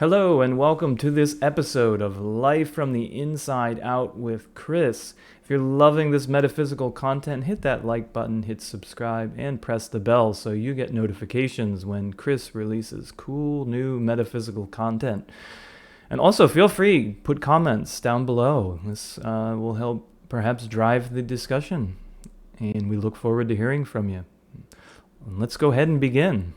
Hello, and welcome to this episode of Life from the Inside Out with Kris. If you're loving this metaphysical content, hit that like button, hit subscribe, and press the bell so you get notifications when Kris releases cool new metaphysical content. And also, feel free, put comments down below. This will help perhaps drive the discussion, and we look forward to hearing from you. Let's go ahead and begin.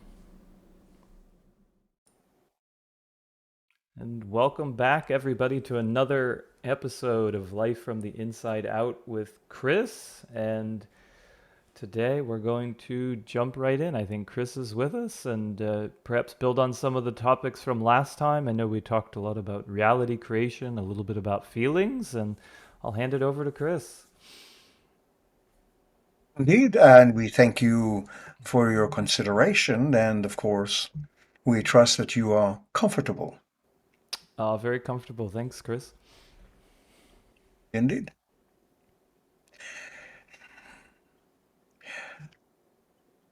And welcome back, everybody, to another episode of Life from the Inside Out with Kris. And today we're going to jump right in. I think Kris is with us and perhaps build on some of the topics from last time. I know we talked a lot about reality creation, a little bit about feelings, and I'll hand it over to Kris. Indeed, and we thank you for your consideration, and of course, we trust that you are comfortable. Very comfortable. Thanks, Kris. Indeed.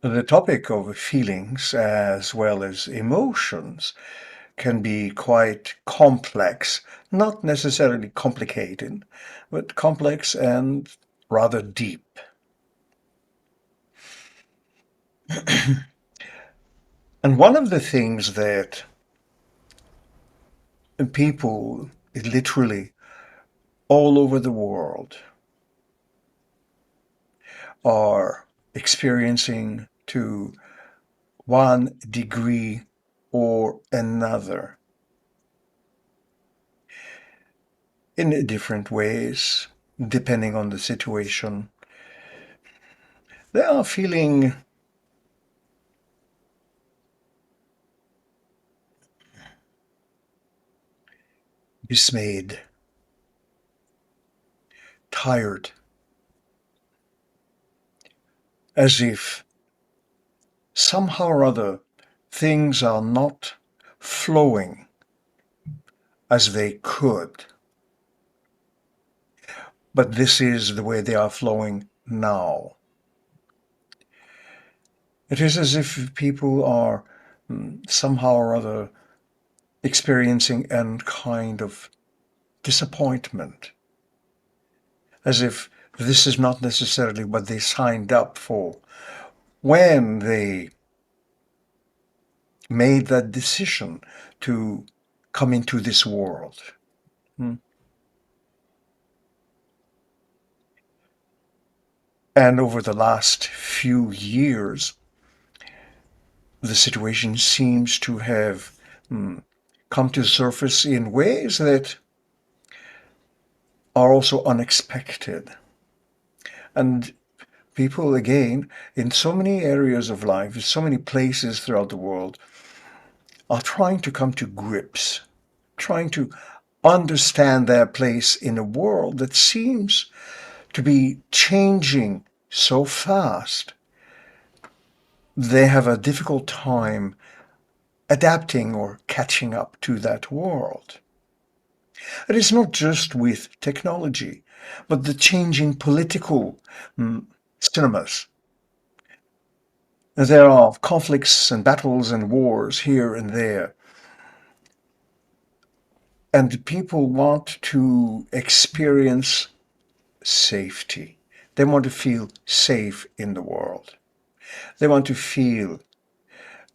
The topic of feelings as well as emotions can be quite complex, not necessarily complicated, but complex and rather deep. And one of the things that people literally all over the world are experiencing to one degree or another in different ways, depending on the situation. They are feeling dismayed, tired, as if somehow or other things are not flowing as they could. But this is the way they are flowing now. It is as if people are somehow or other experiencing a kind of disappointment, as if this is not necessarily what they signed up for when they made that decision to come into this world. Hmm. And over the last few years, the situation seems to have come to the surface in ways that are also unexpected. And people, again, in so many areas of life, in so many places throughout the world, are trying to come to grips, trying to understand their place in a world that seems to be changing so fast. They have a difficult time adapting or catching up to that world. It is not just with technology, but the changing political cinemas. There are conflicts and battles and wars here and there. And people want to experience safety. They want to feel safe in the world. They want to feel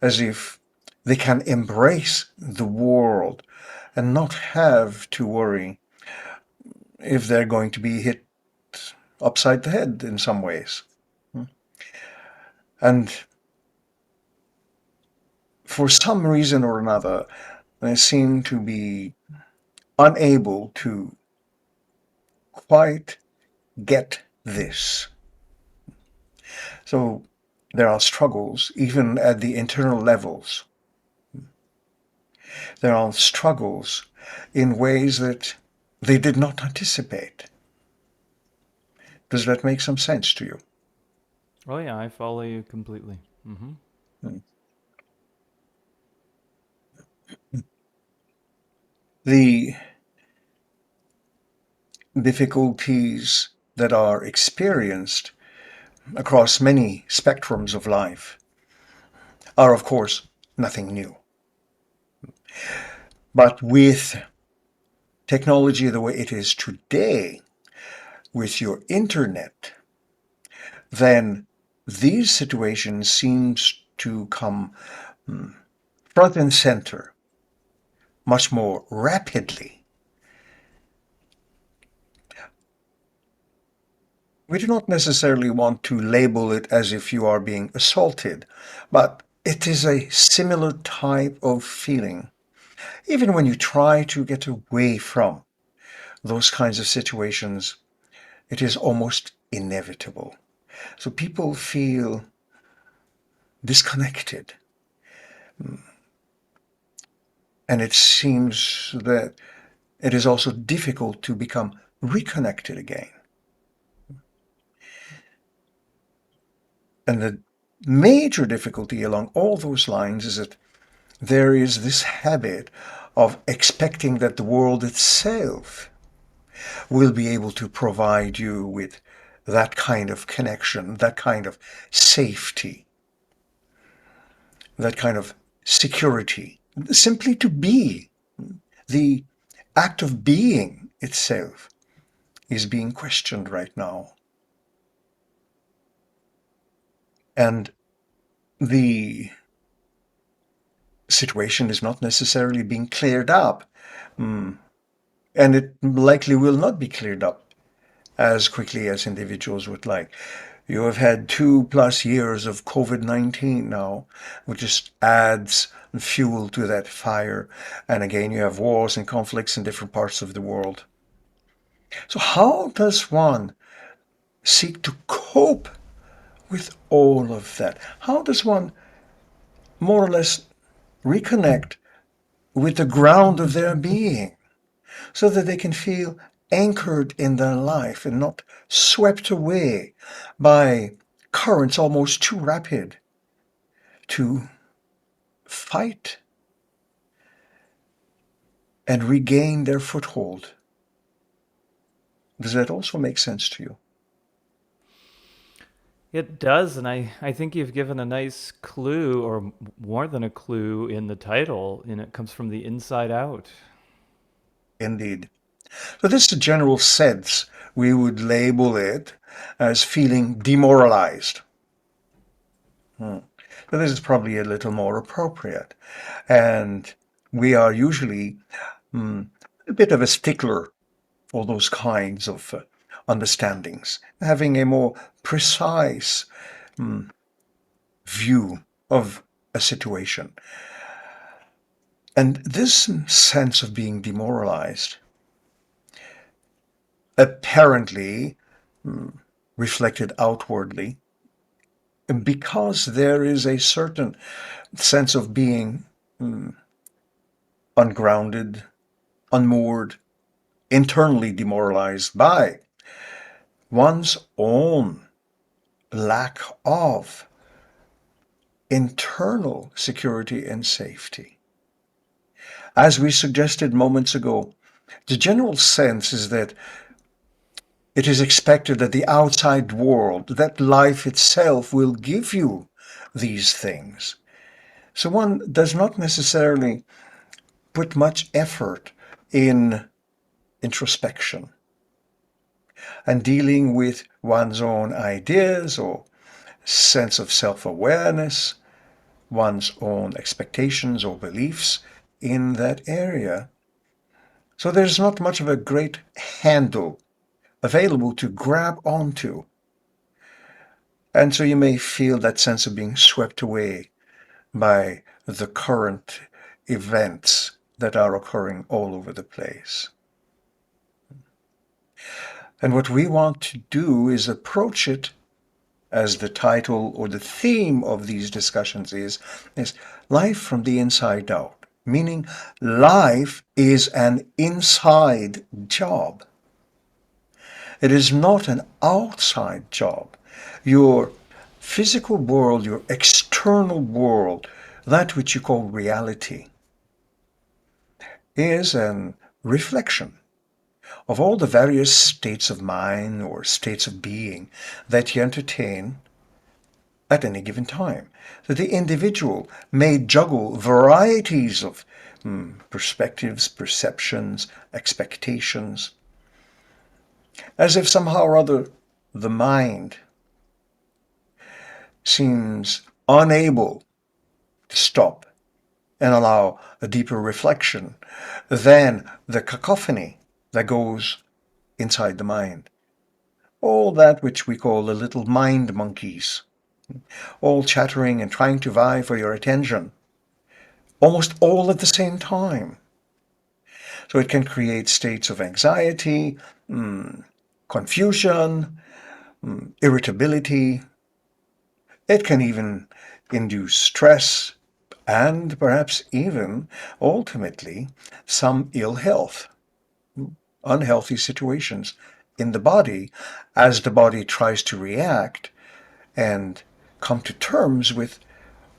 as if they can embrace the world and not have to worry if they're going to be hit upside the head in some ways. And for some reason or another, they seem to be unable to quite get this. So there are struggles even at the internal levels. There are struggles in ways that they did not anticipate. Does that make some sense to you? Oh, yeah, I follow you completely. Hmm. The difficulties that are experienced across many spectrums of life are, of course, nothing new. But with technology the way it is today, with your internet, then these situations seems to come front and center much more rapidly. We do not necessarily want to label it as if you are being assaulted, but it is a similar type of feeling. Even when you try to get away from those kinds of situations, it is almost inevitable. So people feel disconnected. And it seems that it is also difficult to become reconnected again. And the major difficulty along all those lines is that there is this habit of expecting that the world itself will be able to provide you with that kind of connection, that kind of safety, that kind of security, simply to be. The act of being itself is being questioned right now. And the situation is not necessarily being cleared up. And it likely will not be cleared up as quickly as individuals would like. You have had 2+ years of COVID-19 now, which just adds fuel to that fire. And again, you have wars and conflicts in different parts of the world. So how does one seek to cope with all of that? How does one more or less reconnect with the ground of their being so that they can feel anchored in their life and not swept away by currents almost too rapid to fight and regain their foothold? Does that also make sense to you? It does, and I think you've given a nice clue, or more than a clue, in the title, and it comes from the inside out. Indeed. So this is a general sense. We would label it as feeling demoralized. So this is probably a little more appropriate. And we are usually a bit of a stickler for those kinds of understandings, having a more precise view of a situation. And this sense of being demoralized apparently reflected outwardly because there is a certain sense of being ungrounded, unmoored, internally demoralized by one's own lack of internal security and safety. As we suggested moments ago, the general sense is that it is expected that the outside world, that life itself, will give you these things. So one does not necessarily put much effort in introspection and dealing with one's own ideas or sense of self-awareness, one's own expectations or beliefs in that area. So there's not much of a great handle available to grab onto. And so you may feel that sense of being swept away by the current events that are occurring all over the place. And what we want to do is approach it, as the title or the theme of these discussions is life from the inside out, meaning life is an inside job. It is not an outside job. Your physical world, your external world, that which you call reality, is an reflection of all the various states of mind or states of being that you entertain at any given time. That the individual may juggle varieties of perspectives, perceptions, expectations, as if somehow or other the mind seems unable to stop and allow a deeper reflection than the cacophony that goes inside the mind. All that which we call the little mind monkeys, all chattering and trying to vie for your attention, almost all at the same time. So it can create states of anxiety, confusion, irritability. It can even induce stress and perhaps even, ultimately, some ill health, unhealthy situations in the body as the body tries to react and come to terms with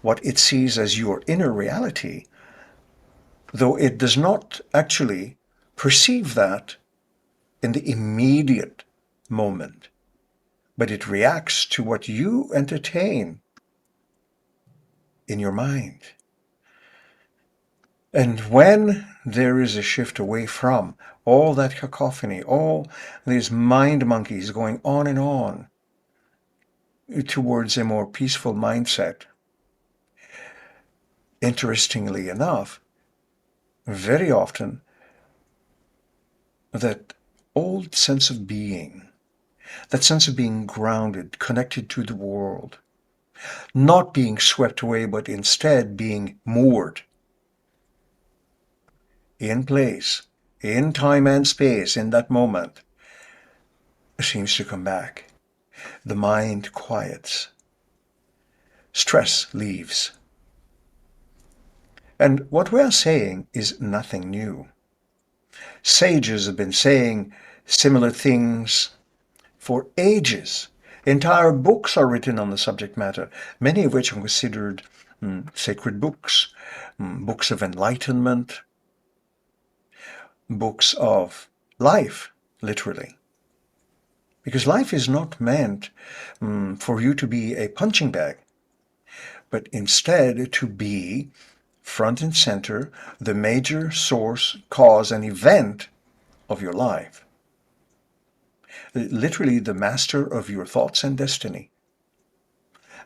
what it sees as your inner reality, though it does not actually perceive that in the immediate moment, but it reacts to what you entertain in your mind. And when there is a shift away from all that cacophony, all these mind monkeys going on and on, towards a more peaceful mindset, interestingly enough, very often that old sense of being, that sense of being grounded, connected to the world, not being swept away, but instead being moored in place, in time and space, in that moment, seems to come back. The mind quiets. Stress leaves. And what we are saying is nothing new. Sages have been saying similar things for ages. Entire books are written on the subject matter, many of which are considered sacred books, books of enlightenment, books of life, literally. Because life is not meant for you to be a punching bag, but instead to be front and center, the major source, cause, and event of your life. Literally the master of your thoughts and destiny.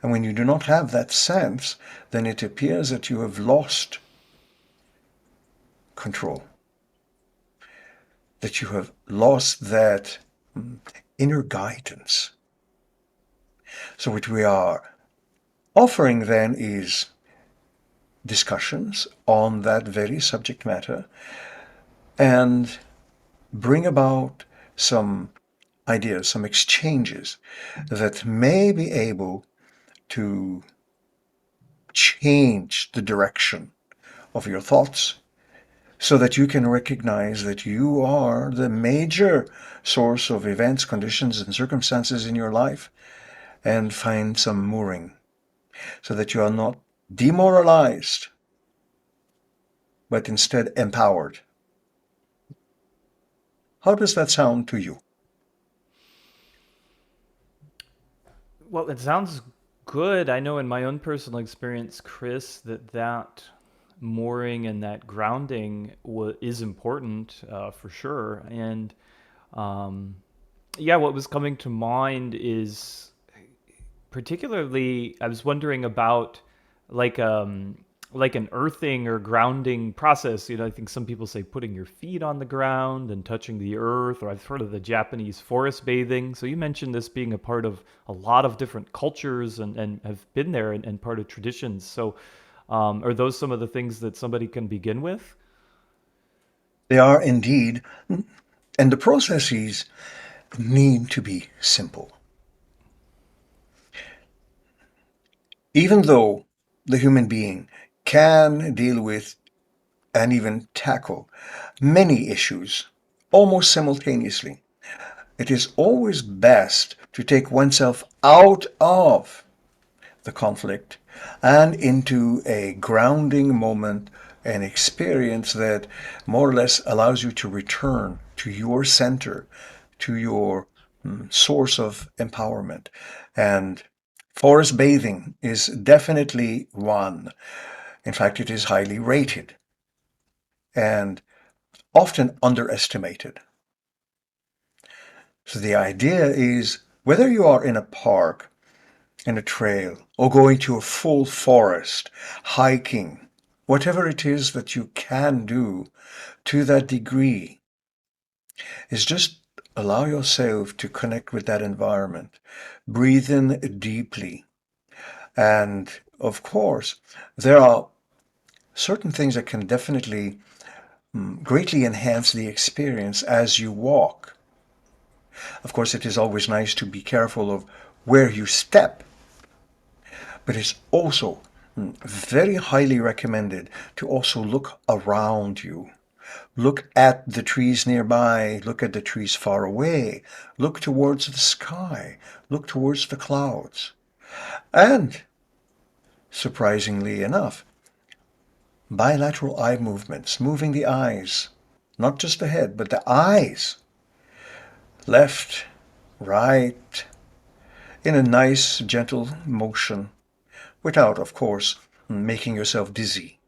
And when you do not have that sense, then it appears that you have lost control, that you have lost that inner guidance. So what we are offering then is discussions on that very subject matter and bring about some ideas, some exchanges that may be able to change the direction of your thoughts so that you can recognize that you are the major source of events, conditions, and circumstances in your life and find some mooring so that you are not demoralized, but instead empowered. How does that sound to you? Well, it sounds good. I know in my own personal experience, Kris, that mooring and that grounding is important for sure. And um, yeah, what was coming to mind is particularly I was wondering about like um like an earthing or grounding process. I think some people say putting your feet on the ground and touching the earth, or I've heard of the Japanese forest bathing. So you mentioned this being a part of a lot of different cultures and have been there and part of traditions. So are those some of the things that somebody can begin with? They are indeed, and the processes need to be simple. Even though the human being can deal with and even tackle many issues almost simultaneously, it is always best to take oneself out of the conflict and into a grounding moment, an experience that more or less allows you to return to your center, to your source of empowerment, and Forest bathing is definitely one. In fact, it is highly rated and often underestimated. So the idea is whether you are in a park, in a trail, or going to a full forest, hiking, whatever it is that you can do to that degree, is just allow yourself to connect with that environment. Breathe in deeply. And of course, there are certain things that can definitely greatly enhance the experience as you walk. Of course, it is always nice to be careful of where you step, but it's also very highly recommended to also look around you. Look at the trees nearby, look at the trees far away, look towards the sky, look towards the clouds. And, surprisingly enough, bilateral eye movements, moving the eyes, not just the head, but the eyes, left, right, in a nice, gentle motion, without, of course, making yourself dizzy.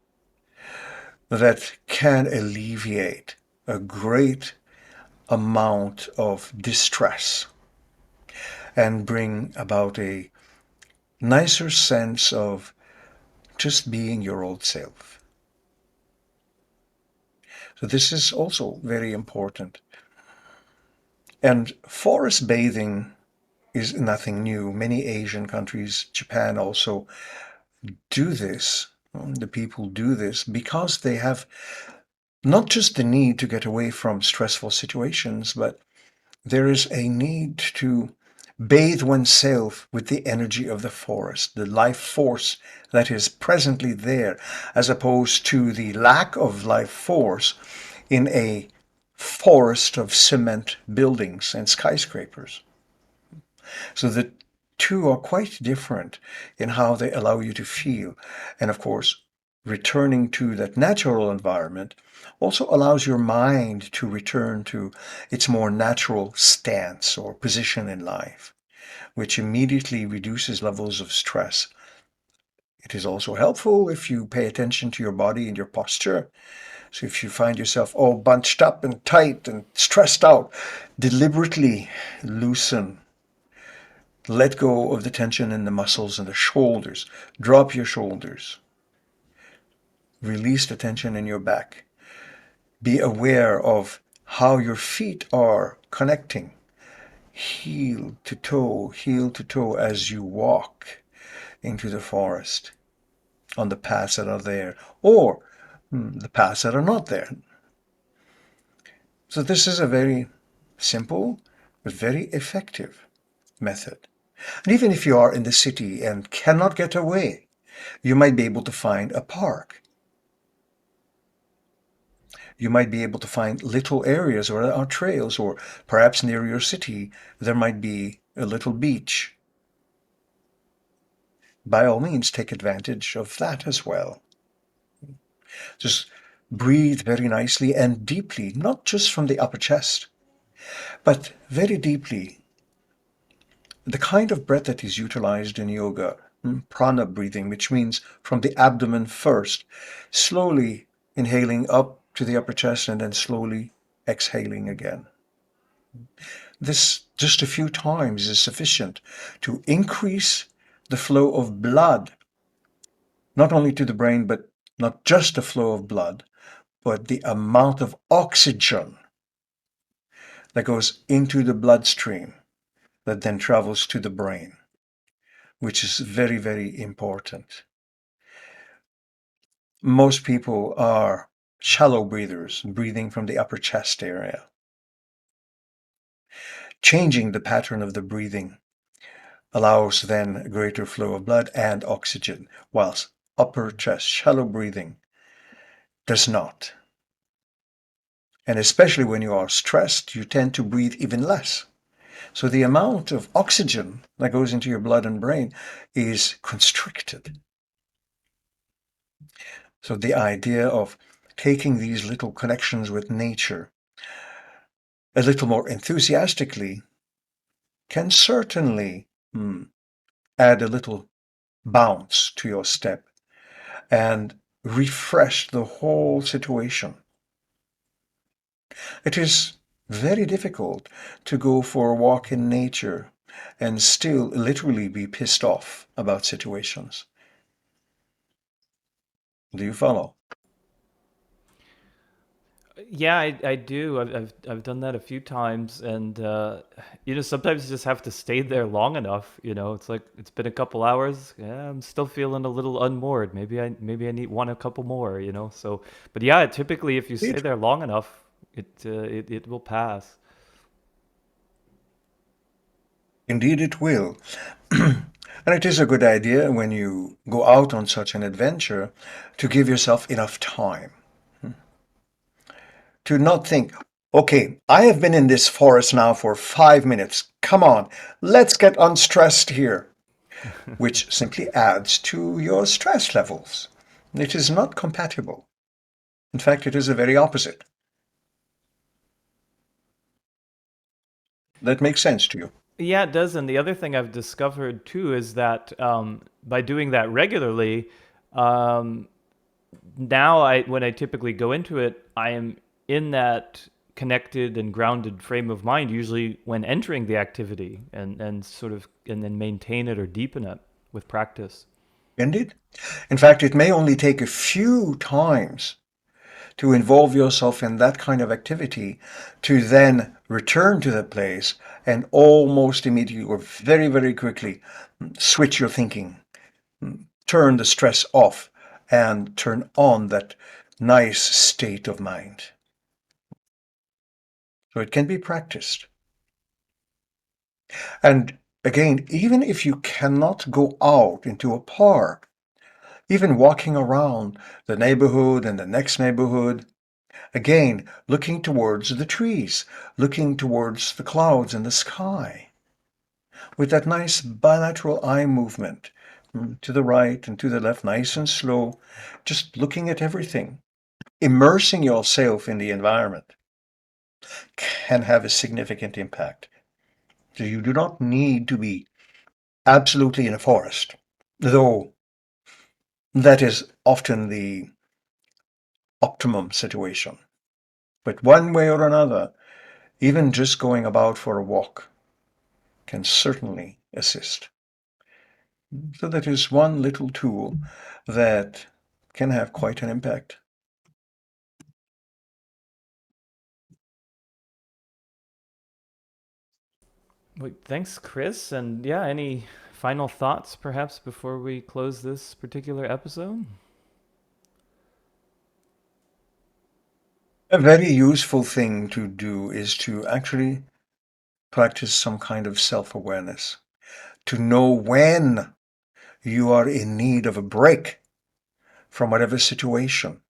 That can alleviate a great amount of distress and bring about a nicer sense of just being your old self. So this is also very important. And forest bathing is nothing new. Many Asian countries, Japan also, do this. The people do this because they have not just the need to get away from stressful situations, but there is a need to bathe oneself with the energy of the forest, the life force that is presently there, as opposed to the lack of life force in a forest of cement buildings and skyscrapers. So the two are quite different in how they allow you to feel. And of course, returning to that natural environment also allows your mind to return to its more natural stance or position in life, which immediately reduces levels of stress. It is also helpful if you pay attention to your body and your posture. So if you find yourself all bunched up and tight and stressed out, deliberately loosen. Let go of the tension in the muscles and the shoulders. Drop your shoulders. Release the tension in your back. Be aware of how your feet are connecting. Heel to toe as you walk into the forest on the paths that are there or the paths that are not there. So this is a very simple but very effective method. And even if you are in the city and cannot get away, you might be able to find a park. You might be able to find little areas where there are trails, or perhaps near your city there might be a little beach. By all means, take advantage of that as well. Just breathe very nicely and deeply, not just from the upper chest, but very deeply. The kind of breath that is utilized in yoga, prana breathing, which means from the abdomen first, slowly inhaling up to the upper chest and then slowly exhaling again. This just a few times is sufficient to increase the flow of blood, not only to the brain, but not just the flow of blood, but the amount of oxygen that goes into the bloodstream that then travels to the brain, which is very, very important. Most people are shallow breathers, breathing from the upper chest area. Changing the pattern of the breathing allows then a greater flow of blood and oxygen, whilst upper chest shallow breathing does not. And especially when you are stressed, you tend to breathe even less. So the amount of oxygen that goes into your blood and brain is constricted. So the idea of taking these little connections with nature a little more enthusiastically can certainly add a little bounce to your step and refresh the whole situation. It is very difficult to go for a walk in nature and still literally be pissed off about situations. Do you follow? Yeah, I do. I've done that a few times, and sometimes you just have to stay there long enough. It's like it's been a couple hours. Yeah, I'm still feeling a little unmoored. Maybe I need want a couple more. So, but yeah, typically if you stay Indeed, there long enough, it will pass. indeed it will. And it is a good idea when you go out on such an adventure to give yourself enough time to not think, okay, I have been in this forest now for 5 minutes. Come on, let's get unstressed here, which simply adds to your stress levels. It is not compatible. In fact, it is the very opposite. That makes sense to you. Yeah, it does. And the other thing I've discovered too is that by doing that regularly, um, now when I typically go into it, I am in that connected and grounded frame of mind usually when entering the activity and sort of and then maintain it or deepen it with practice. Indeed. In fact, it may only take a few times to involve yourself in that kind of activity to then return to that place and almost immediately or very, very quickly switch your thinking, turn the stress off, and turn on that nice state of mind. So it can be practiced. And again, even if you cannot go out into a park, even walking around the neighborhood and the next neighborhood, again, looking towards the trees, looking towards the clouds and the sky, with that nice bilateral eye movement to the right and to the left, nice and slow, just looking at everything. Immersing yourself in the environment can have a significant impact. So you do not need to be absolutely in a forest, though that is often the optimum situation. But one way or another, even just going about for a walk can certainly assist. So that is one little tool that can have quite an impact. Wait, thanks, Chris. And yeah, any final thoughts perhaps before we close this particular episode? A very useful thing to do is to actually practice some kind of self-awareness, to know when you are in need of a break from whatever situation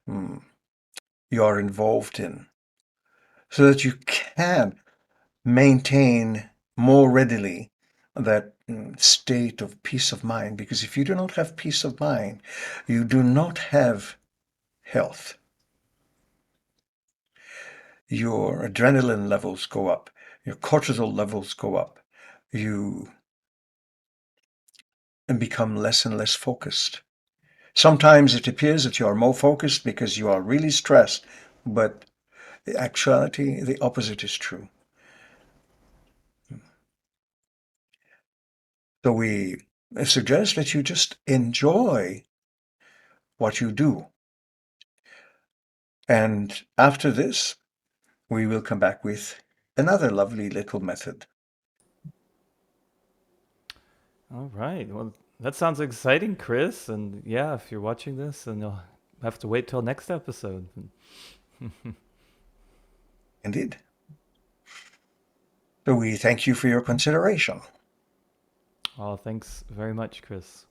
you are involved in, so that you can maintain more readily that state of peace of mind. Because if you do not have peace of mind, you do not have health. Your adrenaline levels go up, your cortisol levels go up, you become less and less focused. Sometimes it appears that you are more focused because you are really stressed, but in actuality, the opposite is true. So we suggest that you just enjoy what you do. And after this, we will come back with another lovely little method. All right. Well, that sounds exciting, Chris. And yeah, if you're watching this, then you'll have to wait till next episode. Indeed. So we thank you for your consideration. Oh, thanks very much, Chris.